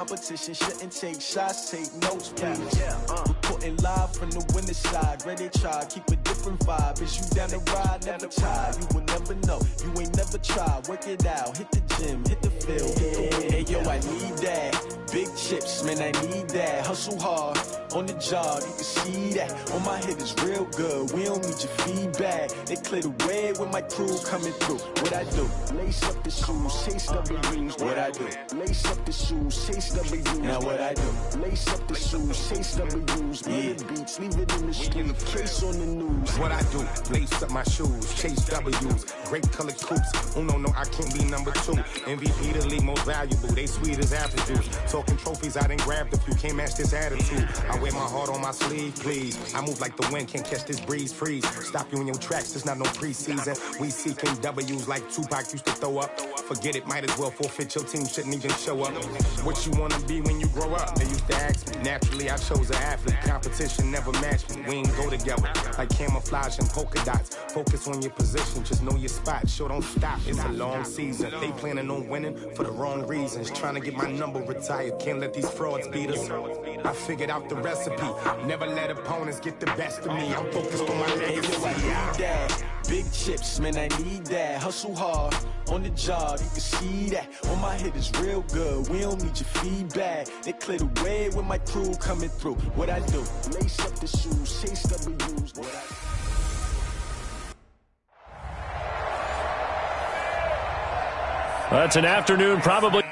Competition shouldn't take shots, take notes, please. Reporting live from the winning side. Ready to try, keep a different vibe. Is you down the ride? Never try. You will never know. You ain't never tried. Work it out. Hit the gym, hit the field, hit the win. Hey, yo, I need that. Big chips, man, I need that. Hustle hard on the job, you can see that. On my head is real good. We don't need your feedback. They clear the way with my crew coming through. What I do? Lace up the shoes, chase W's. What I do? Lace up the shoes, chase W's. Now what I do? Lace up the shoes, chase W's. Yeah. Beats, leave it in the street, case on the news. What I do? Lace up my shoes, chase W's. Great color coops. Oh no, I can't be number 2. MVP the league most valuable. They sweet as apple juice. Talking trophies, I didn't grab the few. Can't match this attitude. I wear my heart on my sleeve, please. I move like the wind, can't catch this breeze, freeze. Stop you in your tracks, there's not no preseason. We seeking W's like Tupac used to throw up. Forget it, might as well forfeit. Your team shouldn't even show up. What you wanna be when you grow up? They used to ask me. Naturally, I chose an athlete. Competition never matched me. We ain't go together like camouflage and polka dots. Focus on your position, just know your spot. Sure, don't stop. It's a long season. They planning on winning for the wrong reasons. Trying to get my number retired. Can't let these frauds beat us. I figured out the recipe. Never let opponents get the best of me. I'm focused on my legacy. I need that. Big chips, man, I need that. Hustle hard on the job, you can see that. On my head is real good. We don't need your feedback. They clear the way with my crew coming through. What I do? Lace up the shoes, chase W's. What I do? That's an afternoon, probably.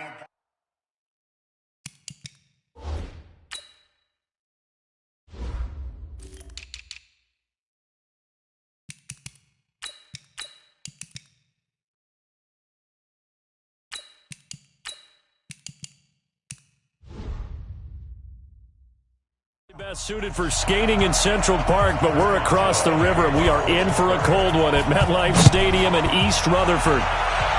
Best suited for skating in Central Park, but we're across the river and we are in for a cold one at MetLife Stadium in East Rutherford.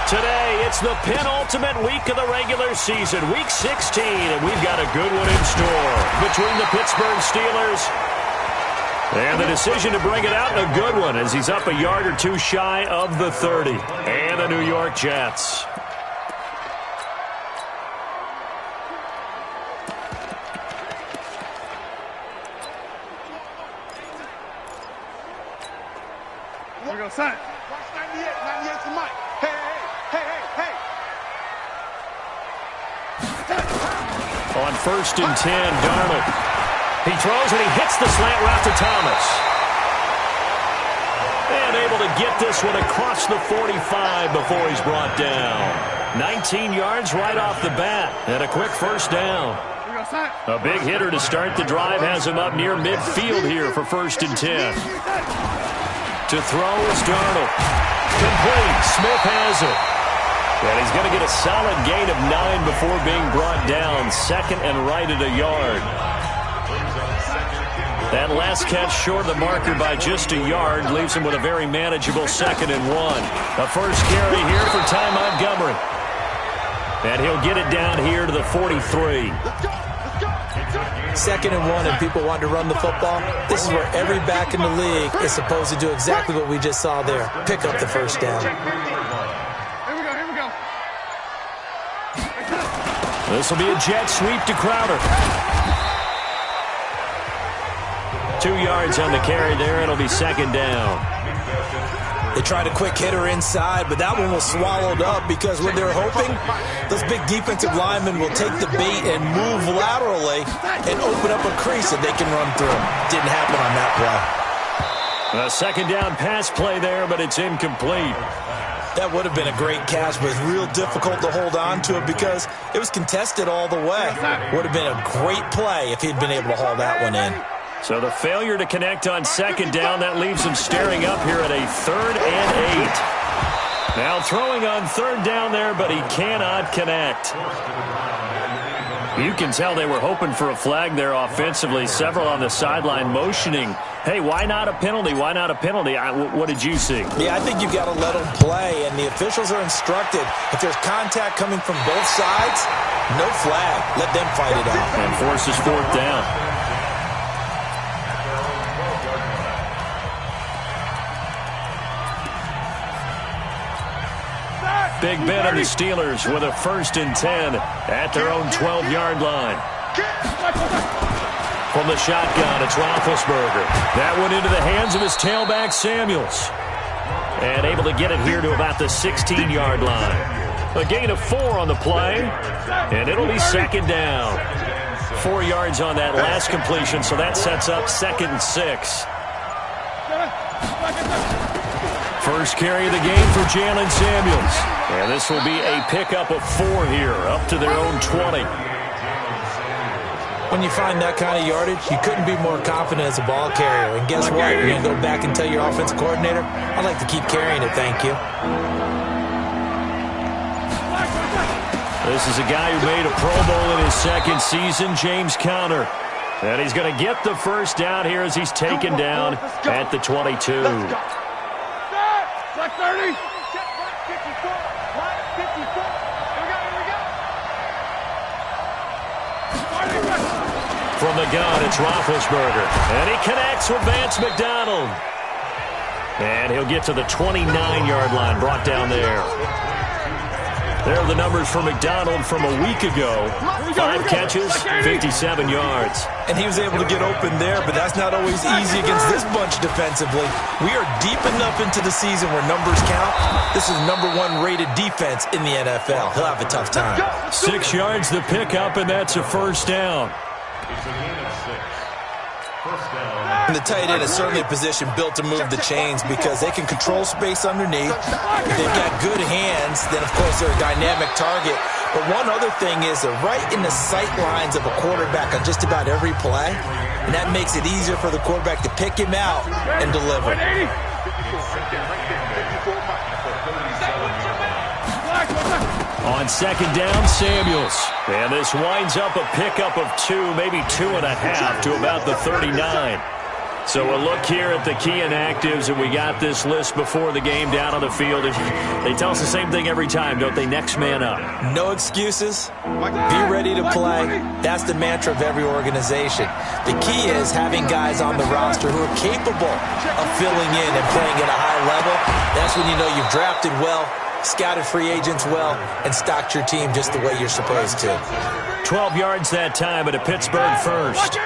Today, it's the penultimate week of the regular season, week 16, and we've got a good one in store between the Pittsburgh Steelers and the decision to bring it out, a good one as he's up a yard or two shy of the 30, and the New York Jets. Here we go, son. Watch 98. 98's the mic. Hey. On 1st and 10, Darnold. He throws and he hits the slant route to Thomas. And able to get this one across the 45 before he's brought down. 19 yards right off the bat and a quick first down. A big hitter to start the drive has him up near midfield here for 1st and 10. To throw is Darnold. Complete. Smith has it. And he's going to get a solid gain of 9 before being brought down. 2nd and right at a yard. That last catch short of the marker by just a yard leaves him with a very manageable 2nd and 1. A first carry here for Ty Montgomery. And he'll get it down here to the 43. 2nd and 1 and people want to run the football. This is where every back in the league is supposed to do exactly what we just saw there. Pick up the first down. Here we go. This will be a jet sweep to Crowder. 2 yards on the carry there. It'll be 2nd down. They tried a quick hitter inside, but that one was swallowed up because what they're hoping, those big defensive linemen will take the bait and move laterally and open up a crease that they can run through. Didn't happen on that play. A 2nd down pass play there, but it's incomplete. That would have been a great catch, but it's real difficult to hold on to it because it was contested all the way. Would have been a great play if he'd been able to haul that one in. So the failure to connect on 2nd down, that leaves him staring up here at a 3rd and 8. Now throwing on 3rd down there, but he cannot connect. You can tell they were hoping for a flag there offensively. Several on the sideline motioning, hey, why not a penalty? Why not a penalty? What did you see? Yeah, I think you've got to let them play, and the officials are instructed. If there's contact coming from both sides, no flag. Let them fight it out. And forces 4th down. Big Ben and the Steelers with a 1st and 10 at their own 12-yard line. From the shotgun, it's Roethlisberger. That went into the hands of his tailback, Samuels. And able to get it here to about the 16-yard line. A gain of 4 on the play, and it'll be 2nd down. 4 yards on that last completion, so that sets up 2nd and 6. First carry of the game for Jalen Samuels. And this will be a pickup of 4 here, up to their own 20. When you find that kind of yardage, you couldn't be more confident as a ball carrier. And guess what? You're going to go back and tell your offensive coordinator, I'd like to keep carrying it, thank you. This is a guy who made a Pro Bowl in his 2nd season, James Conner. And he's going to get the 1st down here as he's taken down at the 22. Black 30. From the gun, it's Roethlisberger. And he connects with Vance McDonald. And he'll get to the 29-yard line, brought down there. There are the numbers for McDonald from a week ago. 5 catches, 57 yards. And he was able to get open there, but that's not always easy against this bunch defensively. We are deep enough into the season where numbers count. This is #1 rated defense in the NFL. He'll have a tough time. 6 yards the pickup, and that's a 1st down. And the tight end is certainly a position built to move the chains because they can control space underneath. If they've got good hands, then, of course, they're a dynamic target. But one other thing is they're right in the sight lines of a quarterback on just about every play, and that makes it easier for the quarterback to pick him out and deliver. On 2nd down, Samuels. And this winds up a pickup of 2, maybe 2.5 to about the 39. So a look here at the key inactives, and we got this list before the game down on the field. They tell us the same thing every time, don't they? Next man up. No excuses. Be ready to play. That's the mantra of every organization. The key is having guys on the roster who are capable of filling in and playing at a high level. That's when you know you've drafted well, scouted free agents well, and stocked your team just the way you're supposed to. 12 yards that time at a Pittsburgh 1st.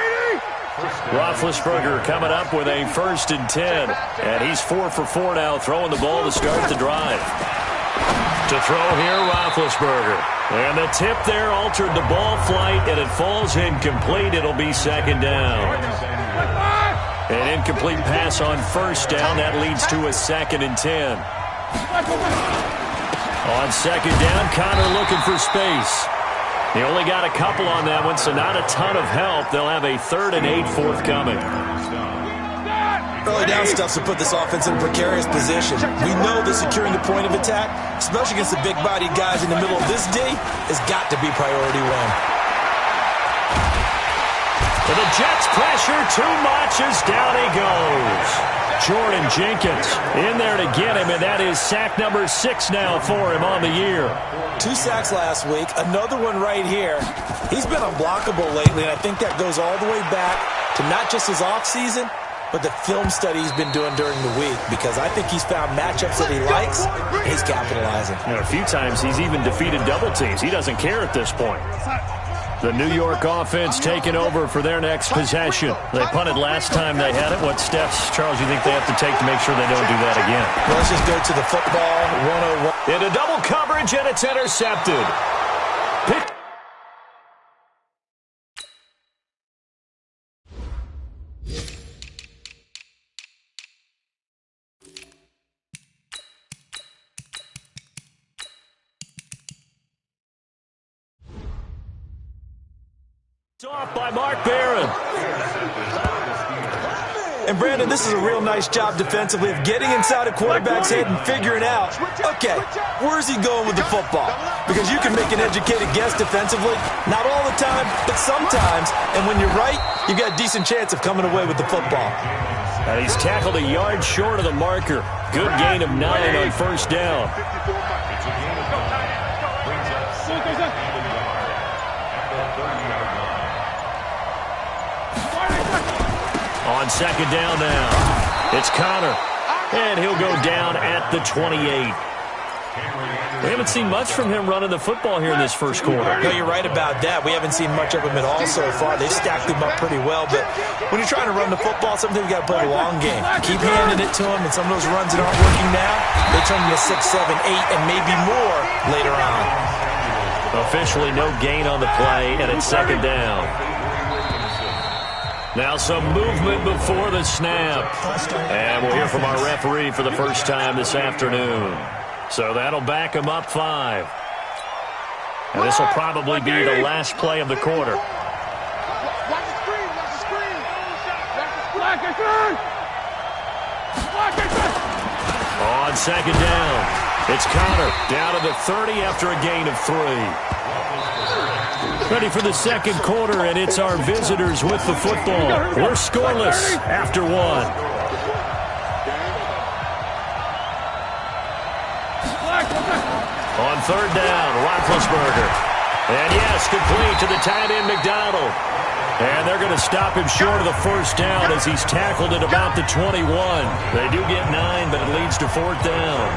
Roethlisberger coming up with a 1st and 10. And he's 4 for 4 now, throwing the ball to start the drive. To throw here, Roethlisberger. And the tip there altered the ball flight, and it falls incomplete. It'll be 2nd down. An incomplete pass on 1st down. That leads to a 2nd and 10. On 2nd down, Conner looking for space. He only got a couple on that one, so not a ton of help. They'll have a 3rd and 8 forthcoming. Early down stuff's to put this offense in a precarious position. We know that securing the point of attack, especially against the big-bodied guys in the middle of this D, has got to be priority 1. For the Jets, pressure too much as down he goes. Jordan Jenkins in there to get him, and that is sack number 6 now for him on the year. 2 sacks last week, another one right here. He's been unblockable lately, and I think that goes all the way back to not just his offseason, but the film study he's been doing during the week, because I think he's found matchups that he likes, and he's capitalizing. And a few times he's even defeated double teams. He doesn't care at this point. The New York offense taking over for their next possession. They punted last time they had it. What steps, Charles, you think they have to take to make sure they don't do that again? Well, let's just go to the football 101. Into double coverage, and it's intercepted. Pick. Off by Mark Barron. And Brandon, this is a real nice job defensively of getting inside a quarterback's head and figuring out, okay, where's he going with the football? Because you can make an educated guess defensively, not all the time, but sometimes. And when you're right, you've got a decent chance of coming away with the football. And he's tackled a yard short of the marker. Good gain of 9 on 1st down. On 2nd down now, it's Conner, and he'll go down at the 28. We haven't seen much from him running the football here in this first quarter. No, you're right about that. We haven't seen much of him at all so far. They've stacked him up pretty well, but when you're trying to run the football, sometimes you got to play the long game. Keep handing it to him, and some of those runs that aren't working now, they turn into 6, 7, 8, and maybe more later on. Officially no gain on the play, and it's second down. Now some movement before the snap. And we'll hear from our referee for the first time this afternoon. So that'll back him up 5. And this will probably be the last play of the quarter. Watch the screen, watch the screen. Watch the screen. Watch the screen. On second down, it's Connor down to the 30 after a gain of 3. Ready for the second quarter, and it's our visitors with the football. We're scoreless after 1. On third down, Roethlisberger. And yes, complete to the tight end, McDonald. And they're going to stop him short of the first down as he's tackled at about the 21. They do get 9, but it leads to 4th down.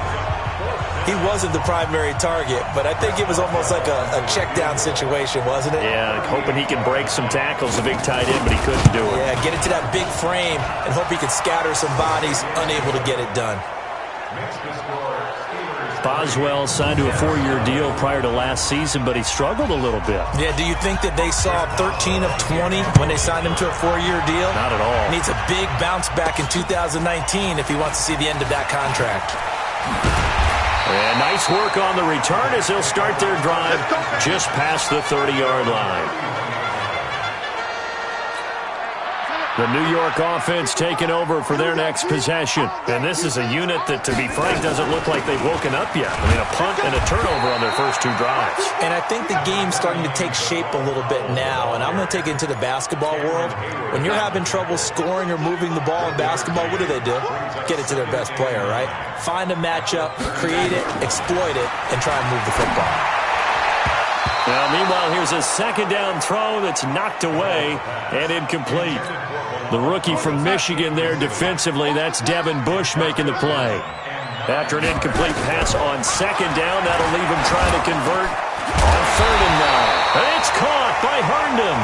He wasn't the primary target, but I think it was almost like a check down situation, wasn't it? Yeah, hoping he can break some tackles, a big tight end, but he couldn't do it. Yeah, get it to that big frame and hope he can scatter some bodies, unable to get it done. Boswell signed to a 4-year deal prior to last season, but he struggled a little bit. Yeah, do you think that they saw 13 of 20 when they signed him to a 4-year deal? Not at all. Needs a big bounce back in 2019 if he wants to see the end of that contract. And nice work on the return as they'll start their drive just past the 30-yard line. The New York offense taking over for their next possession. And this is a unit that, to be frank, doesn't look like they've woken up yet. I mean, a punt and a turnover on their first 2 drives. And I think the game's starting to take shape a little bit now. And I'm going to take it into the basketball world. When you're having trouble scoring or moving the ball in basketball, what do? Get it to their best player, right? Find a matchup, create it, exploit it, and try and move the football. Now, meanwhile, here's a second down throw that's knocked away and incomplete. The rookie from Michigan there defensively, that's Devin Bush making the play. After an incomplete pass on second down, that'll leave him trying to convert on 3rd and 9. And it's caught by Herndon.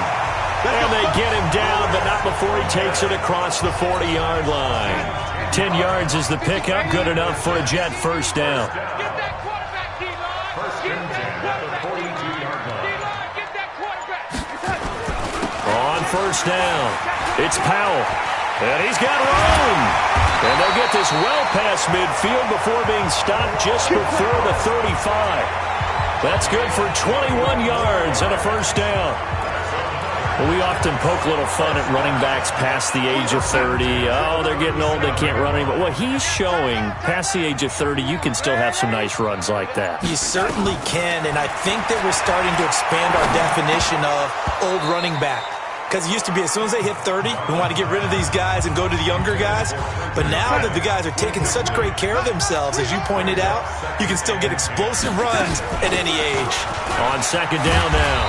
And they get him down, but not before he takes it across the 40-yard line. 10 yards is the pickup, good enough for a Jet first down. On first down, it's Powell, and he's got room. And they'll get this well past midfield before being stopped just before the 35. That's good for 21 yards and a first down. Well, we often poke a little fun at running backs past the age of 30. Oh, they're getting old, they can't run anymore. Well, he's showing past the age of 30, you can still have some nice runs like that. You certainly can, and I think that we're starting to expand our definition of old running back. Because it used to be as soon as they hit 30, we want to get rid of these guys and go to the younger guys. But now that the guys are taking such great care of themselves, as you pointed out, you can still get explosive runs at any age. On second down now,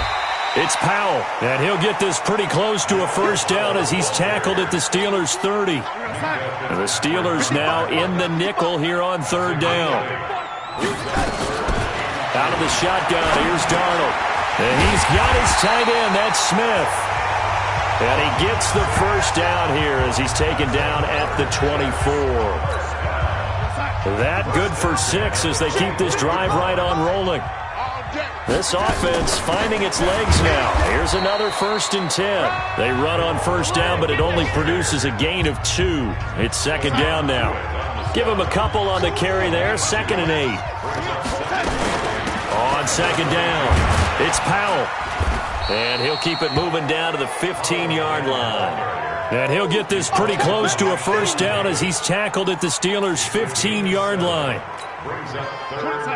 it's Powell, and he'll get this pretty close to a first down as he's tackled at the Steelers' 30. And the Steelers now in the nickel here on 3rd down. Out of the shotgun, here's Darnold. And he's got his tight end, that's Smith. And he gets the first down here as he's taken down at the 24. That good for 6 as they keep this drive right on rolling. This offense finding its legs now. Here's another 1st and 10. They run on first down, but it only produces a gain of 2. It's second down now. Give him a couple on the carry there. 2nd and 8. On second down, it's Powell. And he'll keep it moving down to the 15-yard line. And he'll get this pretty close to a first down as he's tackled at the Steelers' 15-yard line.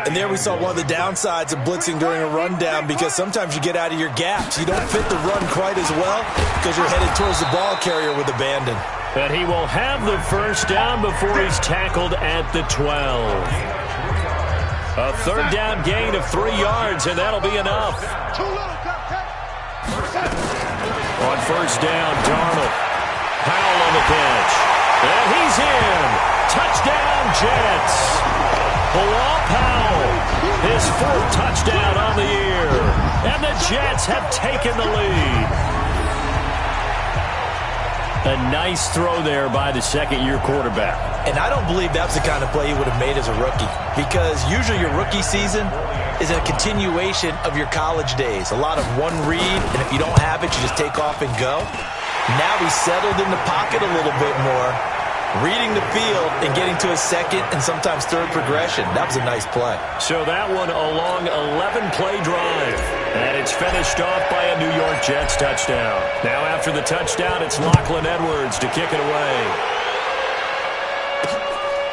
And there we saw one of the downsides of blitzing during a rundown, because sometimes you get out of your gaps. You don't fit the run quite as well because you're headed towards the ball carrier with abandon. And he will have the first down before he's tackled at the 12. A 3rd down gain of 3 yards, and that'll be enough. On first down, Darnold. Powell on the catch. And he's in. Touchdown, Jets. Bilal Powell, his 4th touchdown on the year. And the Jets have taken the lead. A nice throw there by the second-year quarterback. And I don't believe that was the kind of play he would have made as a rookie, because usually your rookie season is a continuation of your college days. A lot of one read, and if you don't have it, you just take off and go. Now he's settled in the pocket a little bit more, reading the field and getting to his second and sometimes third progression. That was a nice play. So that one a long 11-play drive. And it's finished off by a New York Jets touchdown. Now after the touchdown, it's Lachlan Edwards to kick it away.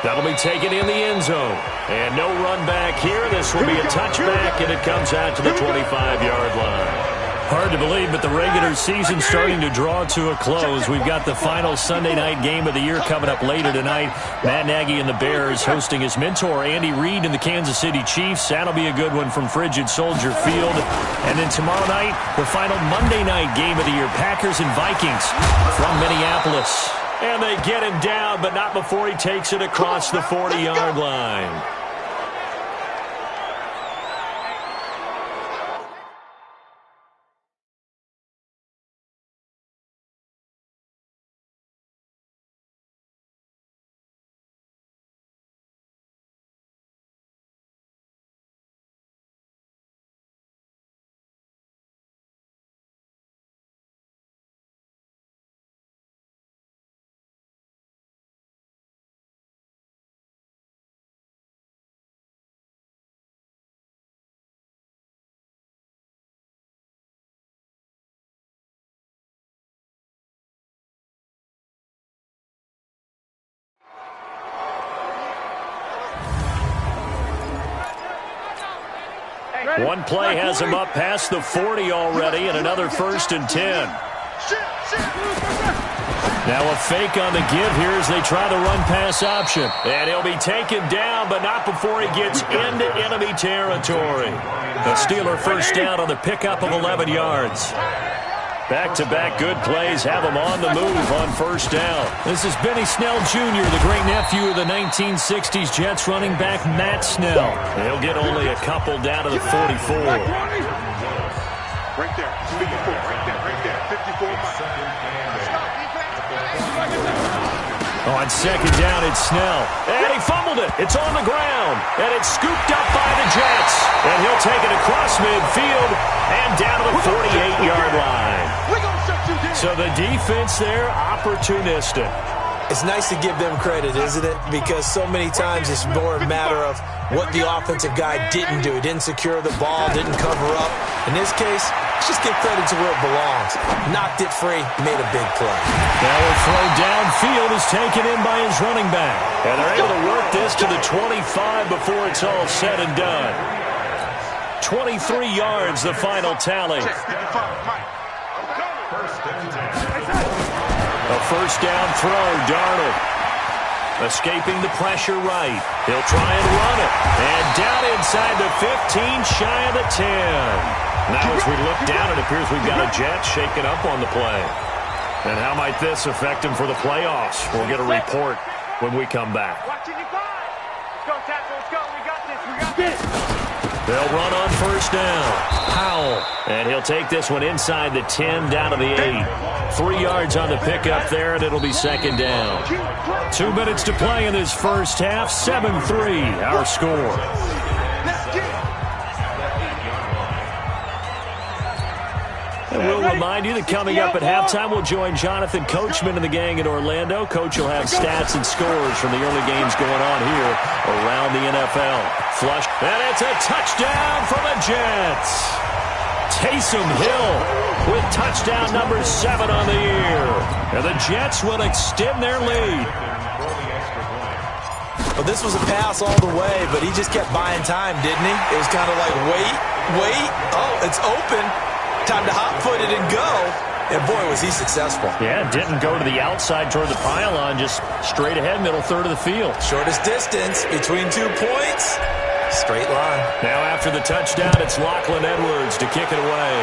That'll be taken in the end zone. And no run back here. This will be a touchback, and it comes out to the 25-yard line. Hard to believe, but the regular season starting to draw to a close. We've got the final Sunday night game of the year coming up later tonight. Matt Nagy and the Bears hosting his mentor, Andy Reid, and the Kansas City Chiefs. That'll be a good one from Frigid Soldier Field. And then tomorrow night, the final Monday night game of the year, Packers and Vikings from Minneapolis. And they get him down, but not before he takes it across the 40-yard line. One play has him up past the 40 already, and another 1st and 10. Now a fake on the give here as they try the run-pass option. And he'll be taken down, but not before he gets into enemy territory. The Steeler first down on the pickup of 11 yards. Back-to-back good plays have him on the move on 1st down. This is Benny Snell Jr., the great-nephew of the 1960s Jets running back Matt Snell. He'll get only a couple down to the 44. Right there, 54, right there, 54. On 2nd down, it's Snell. And he fumbled it. It's on the ground. And it's scooped up by the Jets. And he'll take it across midfield and down to the 48-yard line. So the defense there, opportunistic. It's nice to give them credit, isn't it? Because so many times it's more a matter of what the offensive guy didn't do. He didn't secure the ball, didn't cover up. In this case, let's just give credit to where it belongs. Knocked it free, made a big play. Now a throw downfield is taken in by his running back. And they're able to work this to the 25 before it's all said and done. 23 yards, the final tally. A 1st down throw, Darnold. Escaping the pressure right. He'll try and run it. And down inside the 15, shy of the 10. Now as we look down, it appears we've got a Jet shaken up on the play. And how might this affect him for the playoffs? We'll get a report when we come back. Let's go, tackle. Let's go. We got this. We got this. They'll run on 1st down. Powell. And he'll take this one inside the 10, down to the 8. 3 yards on the pickup there, and it'll be 2nd down. 2 minutes to play in this first half. 7-3, our score. And we'll remind you that coming up at halftime, we'll join Jonathan Coachman and the gang in Orlando. Coach will have stats and scores from the early games going on here around the NFL. Flush, and it's a touchdown for the Jets. Taysom Hill with touchdown number 7 on the year. And the Jets will extend their lead. Well, this was a pass all the way, but he just kept buying time, didn't he? It was kind of like, wait. Oh, it's open. Time to hot-foot it and go. And, boy, was he successful. Yeah, didn't go to the outside toward the pylon, just straight ahead, middle third of the field. Shortest distance between 2 points. Straight line. Now after the touchdown, it's Lachlan Edwards to kick it away.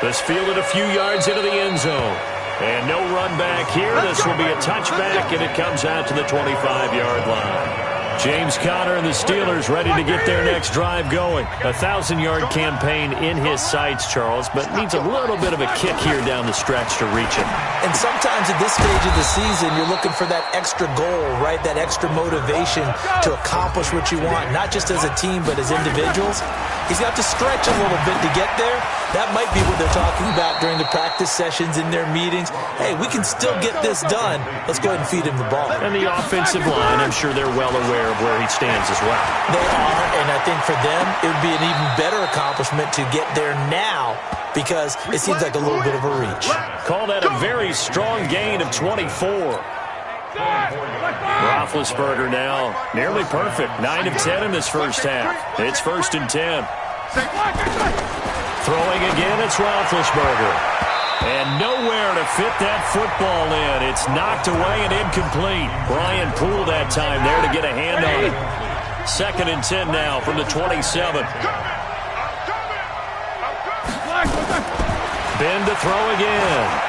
This fielded a few yards into the end zone. And no run back here. This will be a touchback, and it comes out to the 25-yard line. James Conner and the Steelers ready to get their next drive going. A 1,000-yard campaign in his sights, Charles, but needs a little bit of a kick here down the stretch to reach it. And sometimes at this stage of the season, you're looking for that extra goal, right? That extra motivation to accomplish what you want, not just as a team, but as individuals. He's got to stretch a little bit to get there. That might be what they're talking about during the practice sessions in their meetings. Hey, we can still get this done. Let's go ahead and feed him the ball. And the offensive line, I'm sure they're well aware of where he stands as well. They are, and I think for them, it would be an even better accomplishment to get there now because it seems like a little bit of a reach. Call that a very strong gain of 24. Roethlisberger now nearly perfect. 9 of 10 in this first half. It's 1st and 10. Throwing again, it's Roethlisberger. And nowhere to fit that football in. It's knocked away and incomplete. Brian Poole that time there to get a hand on it. 2nd and 10 now from the 27. Ben to throw again.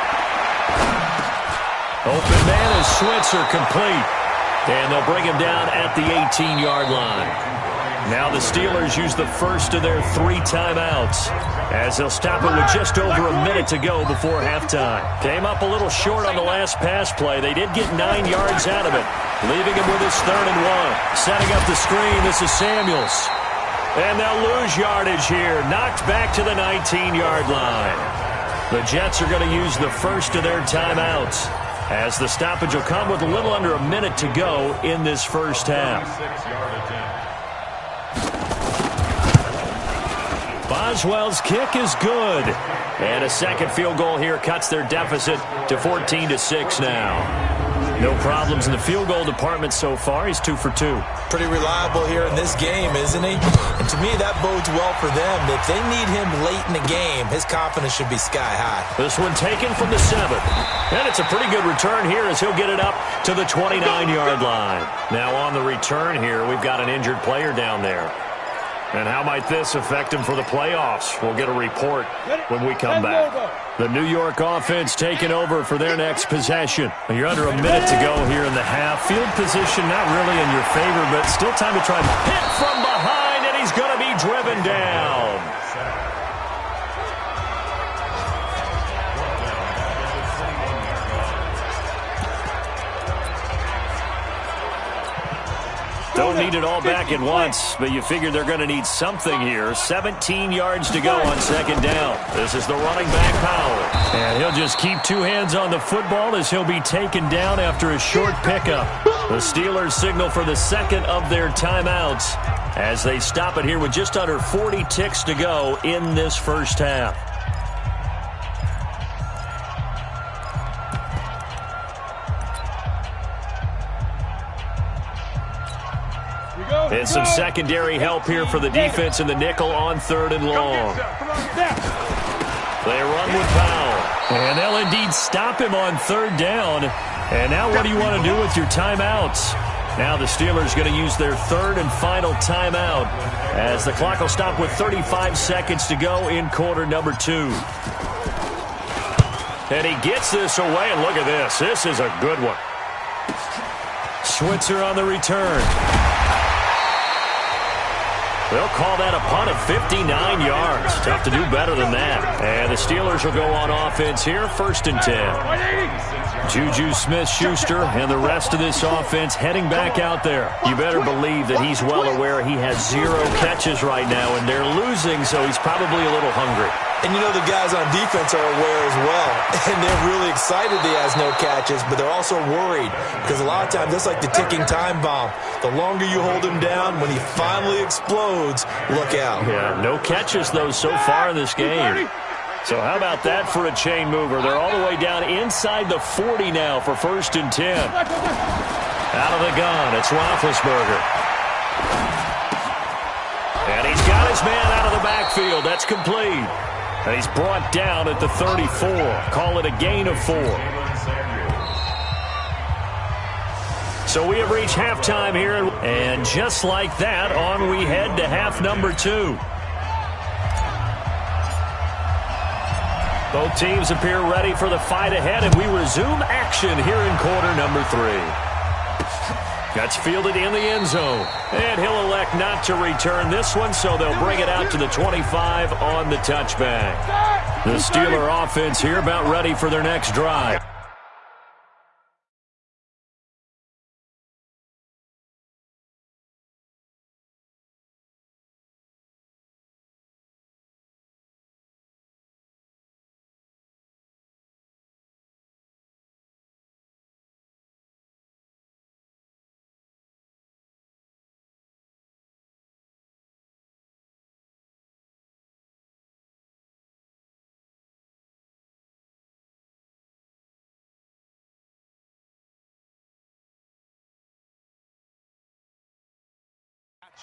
Open man is Switzer, complete. And they'll bring him down at the 18-yard line. Now the Steelers use the first of their 3 timeouts as they'll stop it with just over a minute to go before halftime. Came up a little short on the last pass play. They did get 9 yards out of it, leaving him with his 3rd and 1. Setting up the screen, this is Samuels. And they'll lose yardage here. Knocked back to the 19-yard line. The Jets are going to use the first of their timeouts, as the stoppage will come with a little under a minute to go in this first half. Boswell's kick is good. And a second field goal here cuts their deficit to 14-6 now. No problems in the field goal department so far. He's 2 for 2. Pretty reliable here in this game, isn't he? And to me, that bodes well for them. If they need him late in the game, his confidence should be sky high. This one taken from the 7. And it's a pretty good return here as he'll get it up to the 29-yard line. Now on the return here, we've got an injured player down there. And how might this affect him for the playoffs? We'll get a report when we come back. The New York offense taking over for their next possession. You're under a minute to go here in the half. Field position not really in your favor, but still time to try. Hit from behind, and he's going to be driven down. Don't need it all back at once, but you figure they're going to need something here. 17 yards to go on 2nd down. This is the running back, Powell. And he'll just keep 2 hands on the football as he'll be taken down after a short pickup. The Steelers signal for the 2nd of their timeouts as they stop it here with just under 40 ticks to go in this first half. And some secondary help here for the defense in the nickel on 3rd and long. They run with Powell. And they'll indeed stop him on 3rd down. And now what do you want to do with your timeouts? Now the Steelers going to use their 3rd and final timeout as the clock will stop with 35 seconds to go in quarter number 2. And he gets this away, and look at this. This is a good one. Switzer on the return. They'll call that a punt of 59 yards. Tough to do better than that. And the Steelers will go on offense here, 1st and 10. Juju Smith-Schuster and the rest of this offense heading back out there. You better believe that he's well aware he has 0 catches right now, and they're losing, so he's probably a little hungry. And you know the guys on defense are aware as well. And they're really excited he has no catches, but they're also worried because a lot of times that's like the ticking time bomb. The longer you hold him down, when he finally explodes, look out. Yeah, no catches, though, so far in this game. So how about that for a chain mover? They're all the way down inside the 40 now for 1st and 10. Out of the gun, it's Roethlisberger. And he's got his man out of the backfield. That's complete. And he's brought down at the 34. Call it a gain of 4. So we have reached halftime here. And just like that, on we head to half number 2. Both teams appear ready for the fight ahead, and we resume action here in quarter number 3. That's fielded in the end zone. And he'll elect not to return this one, so they'll bring it out to the 25 on the touchback. The Steeler offense here about ready for their next drive.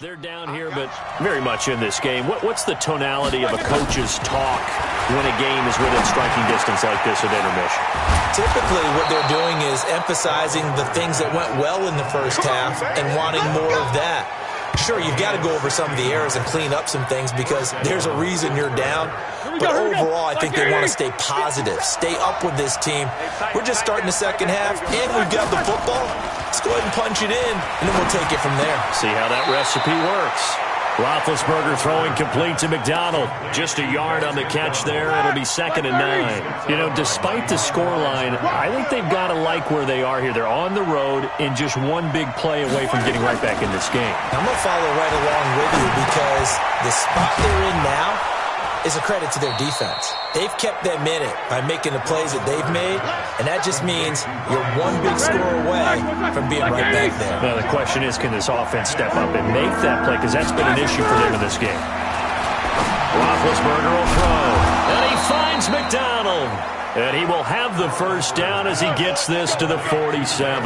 They're down here, but very much in this game. What's the tonality of a coach's talk when a game is within striking distance like this at intermission? Typically, what they're doing is emphasizing the things that went well in the first half and wanting more of that. Sure, you've got to go over some of the errors and clean up some things because there's a reason you're down. But overall, I think they want to stay positive, stay up with this team. We're just starting the second half, and we've got the football. Let's go ahead and punch it in, and then we'll take it from there. See how that recipe works. Roethlisberger throwing complete to McDonald. Just a yard on the catch there. It'll be 2nd and 9. You know, despite the scoreline, I think they've got to like where they are here. They're on the road and just one big play away from getting right back in this game. I'm going to follow right along with you because the spot they're in now is a credit to their defense. They've kept them in it by making the plays that they've made, and that just means you're one big score away from being right back there. Now, the question is, can this offense step up and make that play? Because that's been an issue for them in this game. Roethlisberger will throw, and he finds McDonald. And he will have the first down as he gets this to the 47.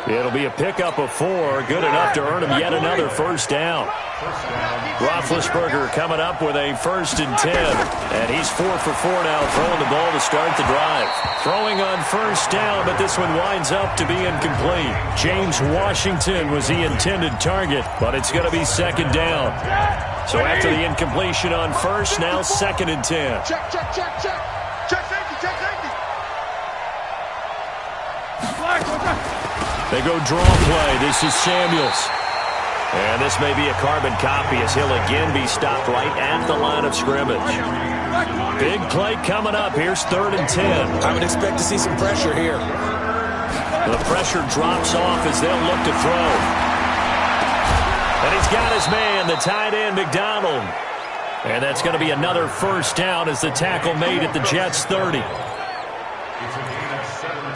It'll be a pickup of 4, good enough to earn him yet another first down. Roethlisberger coming up with a 1st and 10. And he's 4 for 4 now, throwing the ball to start the drive. Throwing on first down, but this one winds up to be incomplete. James Washington was the intended target, but it's going to be 2nd down. So after the incompletion on first, now 2nd and 10. Check. Check safety. They go draw play. This is Samuels. And this may be a carbon copy as he'll again be stopped right at the line of scrimmage. Big play coming up. Here's 3rd and 10. I would expect to see some pressure here. The pressure drops off as they'll look to throw. And he's got his man, the tight end, McDonald. And that's going to be another first down as the tackle made at the Jets' 30.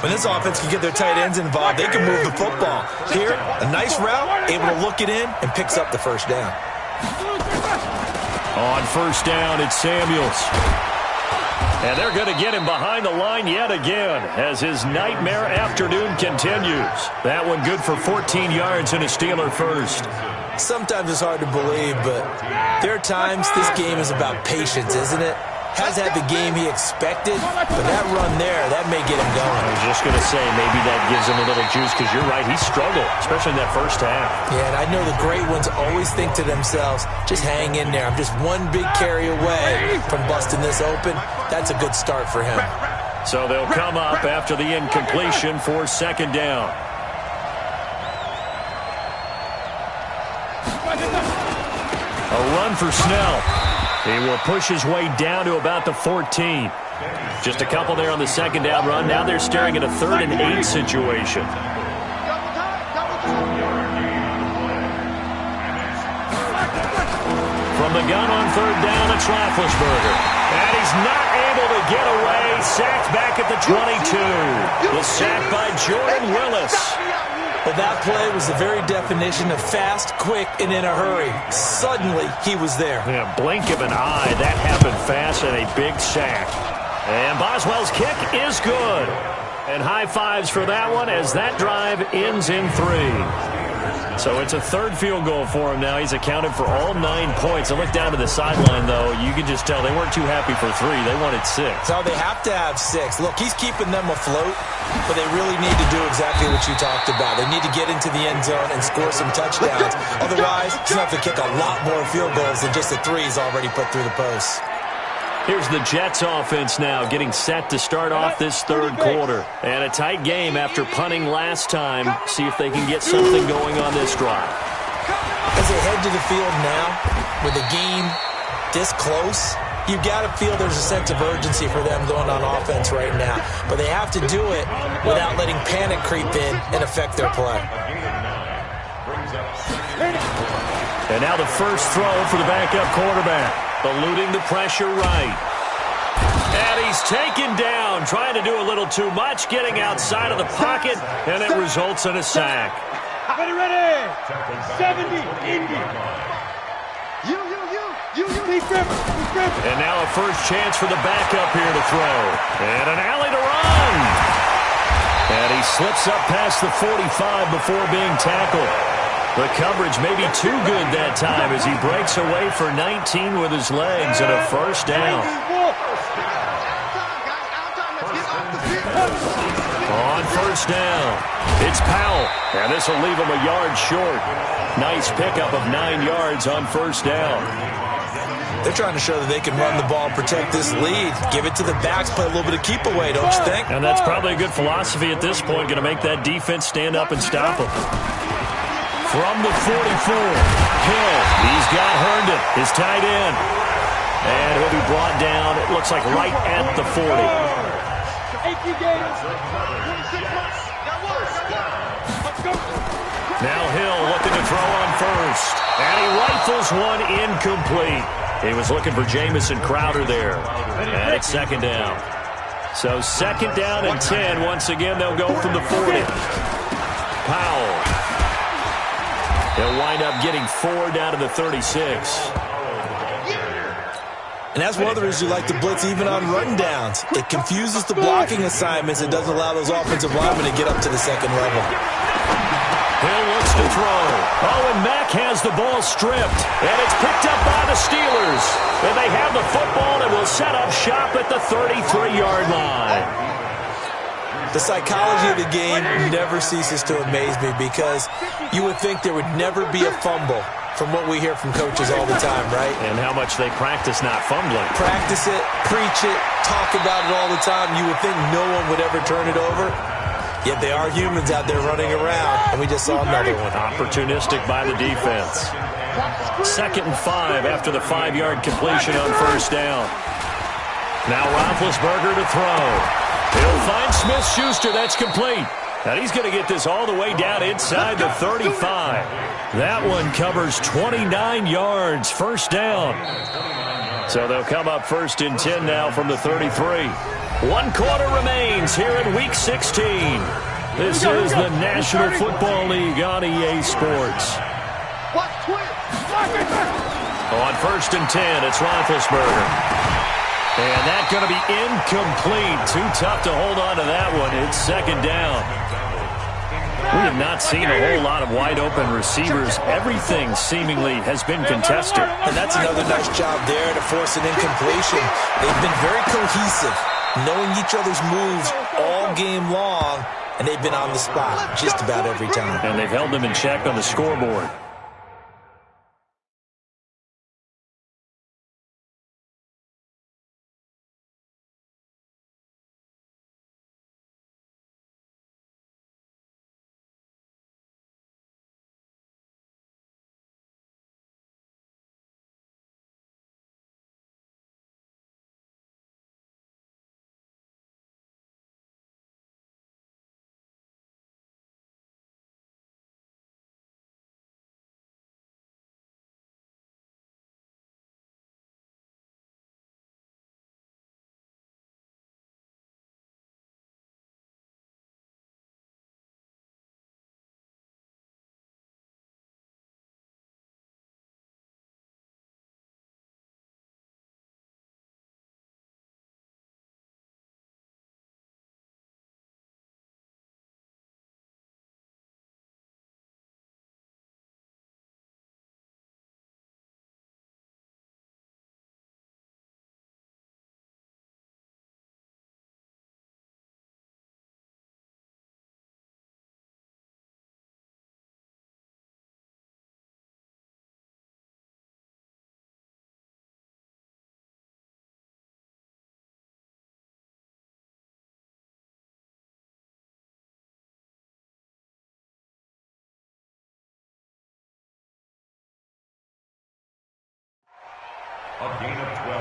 When this offense can get their tight ends involved, they can move the football. Here, a nice route, able to look it in, and picks up the first down. On first down, it's Samuels. And they're going to get him behind the line yet again as his nightmare afternoon continues. That one good for 14 yards and a Steeler first. Sometimes it's hard to believe, but there are times this game is about patience, isn't it? Hasn't had the game he expected, but that run there, that may get him going. I was just going to say, maybe that gives him a little juice, because you're right, he struggled, especially in that first half. Yeah, and I know the great ones always think to themselves, just hang in there. I'm just one big carry away from busting this open. That's a good start for him. So they'll come up after the incompletion for 2nd down. A run for Snell. He will push his way down to about the 14. Just a couple there on the 2nd down run. Now they're staring at a 3rd and 8 situation. From the gun on 3rd down, it's Roethlisberger. And he's not able to get away. Sacked back at the 22. The sack by Jordan Willis. Well, that play was the very definition of fast, quick, and in a hurry. Suddenly, he was there. Yeah, blink of an eye. That happened fast and a big sack. And Boswell's kick is good. And high fives for that one as that drive ends in 3. So it's a 3rd field goal for him now. He's accounted for all 9 points. I look down to the sideline, though. You can just tell they weren't too happy for 3. They wanted 6. So they have to have 6. Look, he's keeping them afloat, but they really need to do exactly what you talked about. They need to get into the end zone and score some touchdowns. Otherwise, he's going to have to kick a lot more field goals than just the 3 he's already put through the post. Here's the Jets offense now getting set to start off this third quarter. And a tight game after punting last time. See if they can get something going on this drive. As they head to the field now, with the game this close, you've got to feel there's a sense of urgency for them going on offense right now. But they have to do it without letting panic creep in and affect their play. And now the first throw for the backup quarterback. Eluding the pressure right. And he's taken down, trying to do a little too much, getting outside of the pocket, and it results in a sack. Ready. 70, Indy. And now a first chance for the backup here to throw. And an alley to run. And he slips up past the 45 before being tackled. The coverage may be too good that time as he breaks away for 19 with his legs and a first down. On first down, it's Powell, and this will leave him a yard short. Nice pickup of 9 yards on first down. They're trying to show that they can run the ball and protect this lead. Give it to the backs, play a little bit of keep away, don't you think? And that's probably a good philosophy at this point, going to make that defense stand up and stop them. From the 44, Hill, he's got Herndon, his tight end. And he'll be brought down, it looks like right at the 40. Now Hill looking to throw on first. And he rifles one incomplete. He was looking for Jamison Crowder there. And it's second down. So second down and 10. Once again, they'll go from the 40. Powell. He'll wind up getting 4 down to the 36. And that's one of the reasons you like to blitz even on rundowns. It confuses the blocking assignments. It doesn't allow those offensive linemen to get up to the second level. Hill looks to throw. Oh, and Mack has the ball stripped. And it's picked up by the Steelers. And they have the football and will set up shop at the 33-yard line. The psychology of the game never ceases to amaze me because you would think there would never be a fumble from what we hear from coaches all the time, right? And how much they practice not fumbling. Practice it, preach it, talk about it all the time. You would think no one would ever turn it over. Yet they are humans out there running around, and we just saw another one. Opportunistic by the defense. 2nd and 5 after the 5-yard completion on first down. Now Roethlisberger to throw. He'll find Smith-Schuster. That's complete. Now he's going to get this all the way down inside the 35. That one covers 29 yards. First down. So they'll come up 1st and 10 now from the 33. 1 quarter remains here in Week 16. This is the National Football League on EA Sports. On 1st and 10, it's Roethlisberger. And that's going to be incomplete. Too tough to hold on to that one. It's second down. We have not seen a whole lot of wide-open receivers. Everything seemingly has been contested. And that's another nice job there to force an incompletion. They've been very cohesive, knowing each other's moves all game long, and they've been on the spot just about every time. And they've held them in check on the scoreboard. A gain of 12.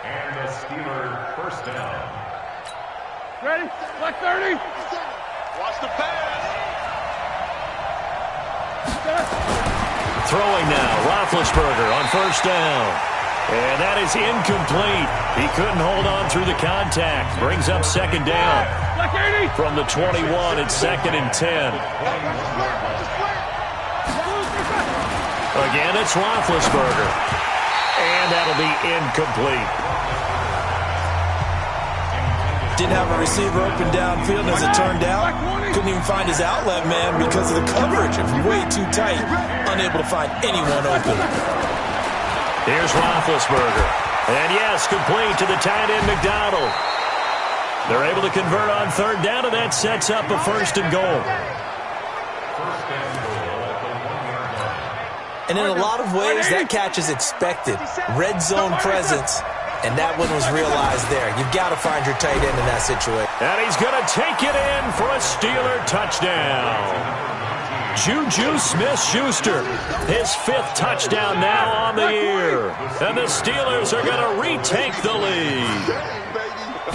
And a Steeler first down. Ready? Black 30. Watch the pass. Throwing now, Roethlisberger on first down. And that is incomplete. He couldn't hold on through the contact. Brings up second down. From the 21, it's 2nd and 10. Again, it's Roethlisberger. And that'll be incomplete. Didn't have a receiver open downfield, as it turned out. Couldn't even find his outlet man because of the coverage. It was way too tight. Unable to find anyone open. Here's Roethlisberger. And yes, complete to the tight end McDonald. They're able to convert on third down, and that sets up a 1st and goal. And in a lot of ways, that catch is expected. Red zone presence. And that one was realized there. You've got to find your tight end in that situation. And he's going to take it in for a Steeler touchdown. Juju Smith-Schuster, his 5th touchdown now on the year. And the Steelers are going to retake the lead.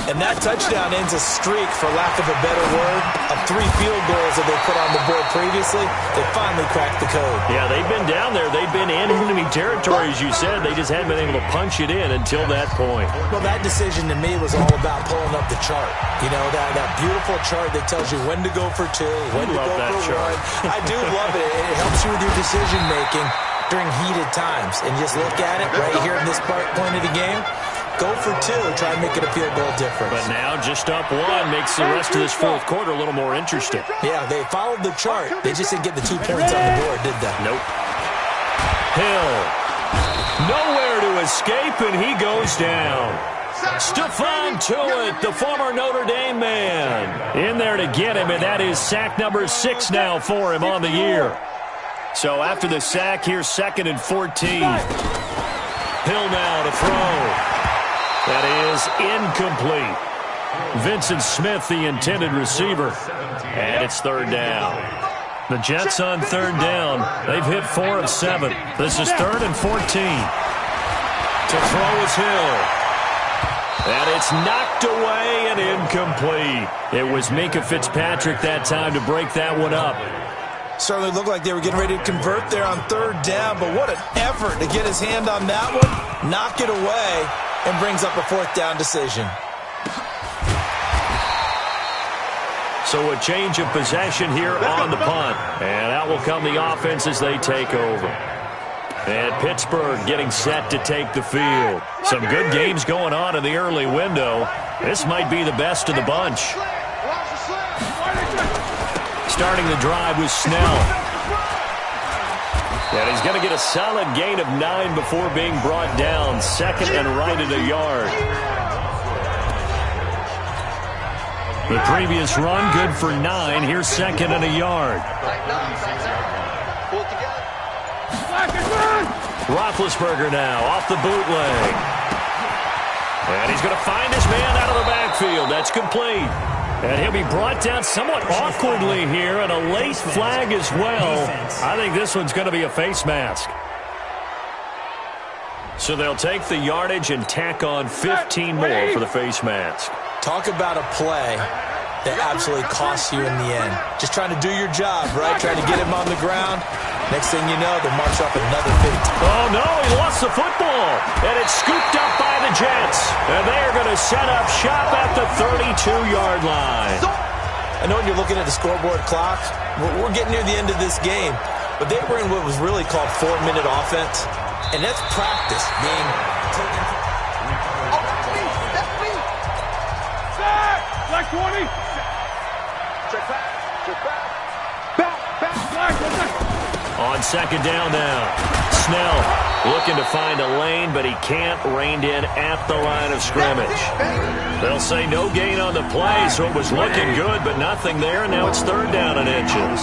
And that touchdown ends a streak, for lack of a better word, of 3 field goals that they put on the board previously. They finally cracked the code. Yeah, they've been down there. They've been in enemy territory, as you said. They just hadn't been able to punch it in until that point. Well, that decision to me was all about pulling up the chart. You know, that beautiful chart that tells you when to go for 2, when to go for 1. I do love it. It helps you with your decision-making during heated times. And just look at it right here in this point of the game. Go for 2, try and make it a field goal difference. But now just up 1 makes the rest of this 4th quarter a little more interesting. Yeah, they followed the chart. They just didn't get the 2 points on the board, did they? Nope. Hill. Nowhere to escape, and he goes down. Stephon Tuitt, the former Notre Dame man, in there to get him, and that is sack number 6 now for him on the year. So after the sack, here's 2nd and 14. Hill now to throw. That is incomplete. Vincent Smith, the intended receiver. And it's 3rd down. The Jets on 3rd down. They've hit 4 of 7. This is 3rd and 14. To throw is Hill. And it's knocked away and incomplete. It was Minkah Fitzpatrick that time to break that one up. Certainly looked like they were getting ready to convert there on 3rd down, but what an effort to get his hand on that one, knock it away, and brings up a 4th down decision. So a change of possession here on the punt. And out will come the offense as they take over. And Pittsburgh getting set to take the field. Some good games going on in the early window. This might be the best of the bunch. Starting the drive with Snell. And he's going to get a solid gain of 9 before being brought down. 2nd and right at a yard. The previous run good for 9. Here's 2nd and a yard. Roethlisberger now off the bootleg. And he's going to find his man out of the backfield. That's complete. And he'll be brought down somewhat awkwardly here, and a late flag as well. I think this one's going to be a face mask. So they'll take the yardage and tack on 15 more for the face mask. Talk about a play that absolutely costs you in the end. Just trying to do your job, right? Trying to get him on the ground. Next thing you know, they'll march off another 15. Oh, no, he lost the football. And it's scooped up by the Jets. And they are going to set up shop at the 32-yard line. I know when you're looking at the scoreboard clock, we're getting near the end of this game. But they were in what was really called 4-minute offense. And that's practice being taken. That's me. Black 20. Check back. On 2nd down now. Snell looking to find a lane, but he can't. Reined in at the line of scrimmage. They'll say no gain on the play, so it was looking good, but nothing there. And now it's 3rd down and inches.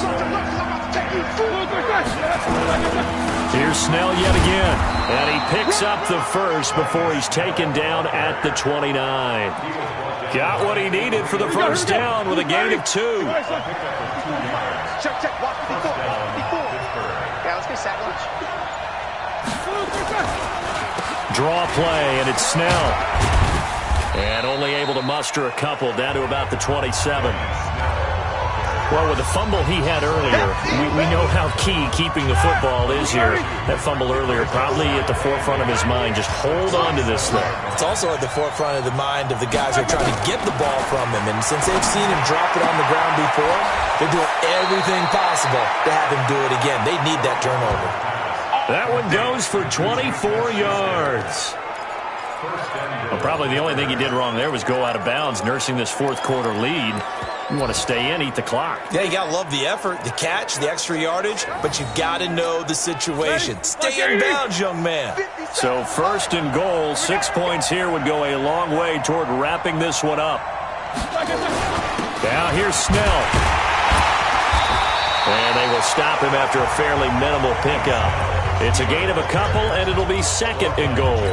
Here's Snell yet again. And he picks up the first before he's taken down at the 29. Got what he needed for the first down with a gain of 2. Check. Watch before. Yeah, let's get sack lunch. Draw play, and it's Snell. And only able to muster a couple, down to about the 27. Well, with the fumble he had earlier, we know how key keeping the football is here. That fumble earlier probably at the forefront of his mind. Just hold on to this thing. It's also at the forefront of the mind of the guys who are trying to get the ball from him. And since they've seen him drop it on the ground before, they're doing everything possible to have him do it again. They need that turnover. That one goes for 24 yards. Well, probably the only thing he did wrong there was go out of bounds, nursing this fourth quarter lead. You want to stay in, eat the clock. Yeah, you got to love the effort, the catch, the extra yardage, but you got to know the situation. Stay in bounds, young man. So 1st and goal, 6 points here would go a long way toward wrapping this one up. Now here's Snell. And they will stop him after a fairly minimal pickup. It's a gain of a couple, and it'll be 2nd and goal.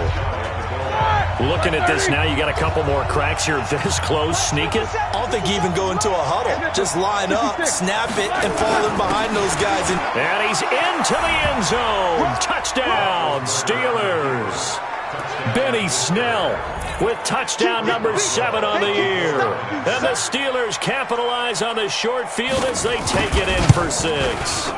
Looking at this now, you got a couple more cracks here. This close, sneak it. I don't think you even go into a huddle. Just line up, snap it, and fall in behind those guys. And he's into the end zone. Touchdown, Steelers. Benny Snell with touchdown number 7 on the year. And the Steelers capitalize on the short field as they take it in for 6.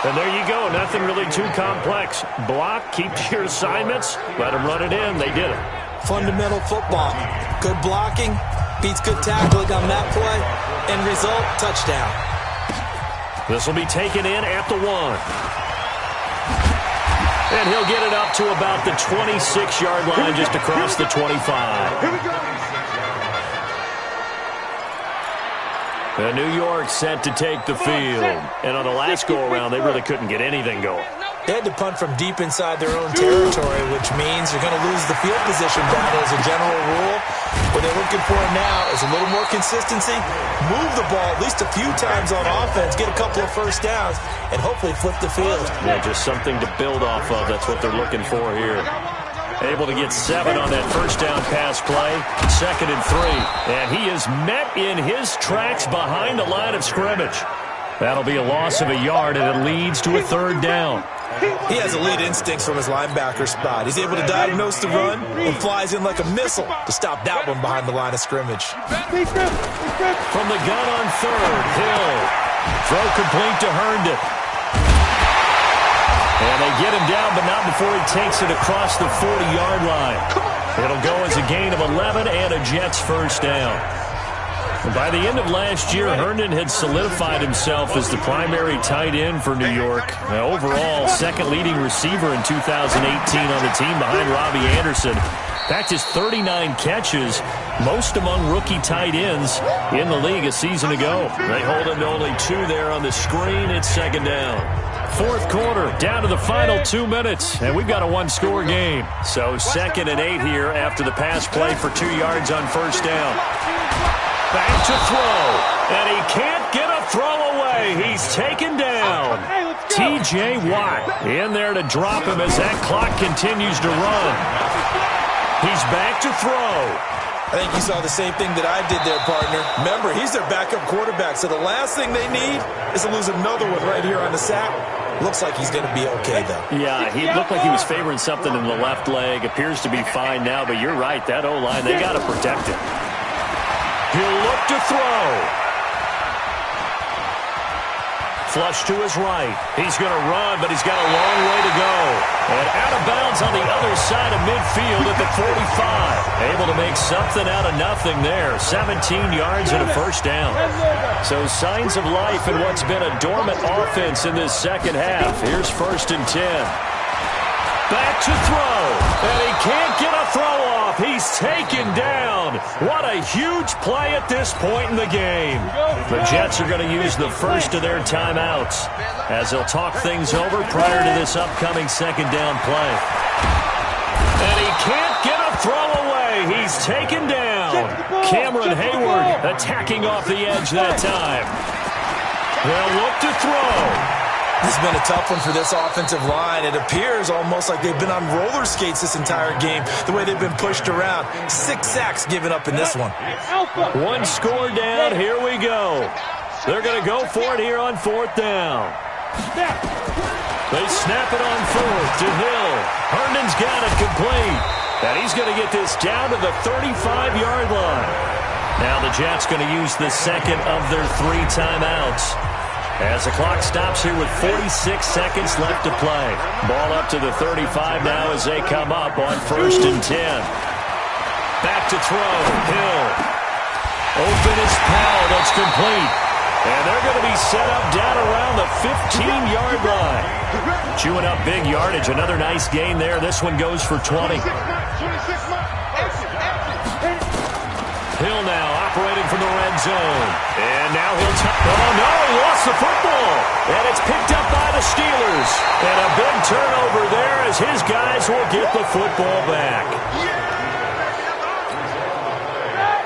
And there you go. Nothing really too complex. Block, keep to your assignments, let them run it in. They did it. Fundamental football. Good blocking beats good tackling on that play. End result, touchdown. This will be taken in at the 1. And he'll get it up to about the 26-yard line, just across the 25. Here we go. And New York set to take the field. And on the last go-around, they really couldn't get anything going. They had to punt from deep inside their own territory, which means you're going to lose the field position battle as a general rule. What they're looking for now is a little more consistency, move the ball at least a few times on offense, get a couple of first downs, and hopefully flip the field. Yeah, just something to build off of. That's what they're looking for here. Able to get 7 on that first down pass play. 2nd and 3. And he is met in his tracks behind the line of scrimmage. That'll be a loss of a yard, and it leads to a 3rd down. He has elite instincts from his linebacker spot. He's able to diagnose the run and flies in like a missile to stop that one behind the line of scrimmage. From the gun on 3rd, Hill. Throw complete to Herndon. And they get him down, but not before he takes it across the 40-yard line. It'll go as a gain of 11 and a Jets first down. And by the end of last year, Herndon had solidified himself as the primary tight end for New York. Now, overall, 2nd leading receiver in 2018 on the team behind Robbie Anderson. In fact, his 39 catches, most among rookie tight ends in the league a season ago. They hold him to only 2 there on the screen. It's 2nd down. 4th quarter, down to the final 2 minutes, and we've got a 1-score game. So 2nd and 8 here after the pass play for 2 yards on first down. Back to throw, and he can't get a throw away. He's taken down. T.J. Watt in there to drop him as that clock continues to run. He's back to throw. I think you saw the same thing that I did there, partner. Remember, he's their backup quarterback, so the last thing they need is to lose another one right here on the sack. Looks like he's going to be okay, though. Yeah, he looked like he was favoring something in the left leg. Appears to be fine now, but you're right. That O-line, they got to protect it. He'll look to throw. Flush to his right. He's going to run, but he's got a long way to go. And out of bounds on the other side of midfield at the 45. Able to make something out of nothing there. 17 yards and a first down. So signs of life in what's been a dormant offense in this second half. Here's 1st and 10. Back to throw. And he can't get a throw off. He's taken down. What a huge play at this point in the game. The Jets are going to use the first of their timeouts as they'll talk things over prior to this upcoming 2nd down play. And he can't get a throw away. He's taken down. Cameron Hayward attacking off the edge that time. They'll look to throw. This has been a tough one for this offensive line. It appears almost like they've been on roller skates this entire game, the way they've been pushed around. 6 sacks given up in this one. 1 score down. Here we go. They're going to go for it here on 4th down. They snap it on fourth to Hill. Herndon's got it complete. And he's going to get this down to the 35-yard line. Now the Jets going to use the second of their 3 timeouts. As the clock stops here with 46 seconds left to play. Ball up to the 35 now as they come up on 1st and 10. Back to throw. Hill. Open is Powell. That's complete. And they're going to be set up down around the 15-yard line. Chewing up big yardage. Another nice gain there. This one goes for 20. Hill now operating from the red zone. And now he'll oh, no, he lost the football. And it's picked up by the Steelers. And a big turnover there as his guys will get the football back.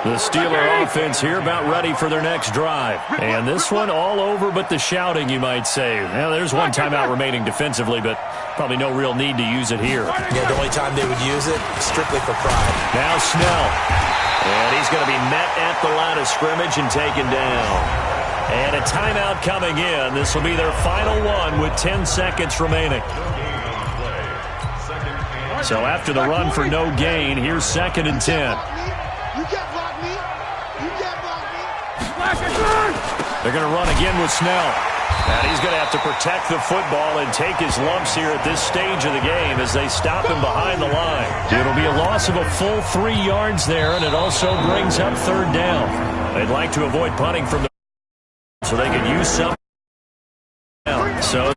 The Steeler offense here about ready for their next drive. And this one all over but the shouting, you might say. Well, there's one timeout remaining defensively, but probably no real need to use it here. Yeah, the only time they would use it, strictly for pride. Now Snell. And he's going to be met at the line of scrimmage and taken down. And a timeout coming in. This will be their final one with 10 seconds remaining. So after the run for no gain, here's 2nd and 10. You can't block me. You can't block me. They're going to run again with Snell. And he's going to have to protect the football and take his lumps here at this stage of the game as they stop him behind the line. It'll be a loss of a full 3 yards there, and it also brings up 3rd down. They'd like to avoid punting from the so they can use some. So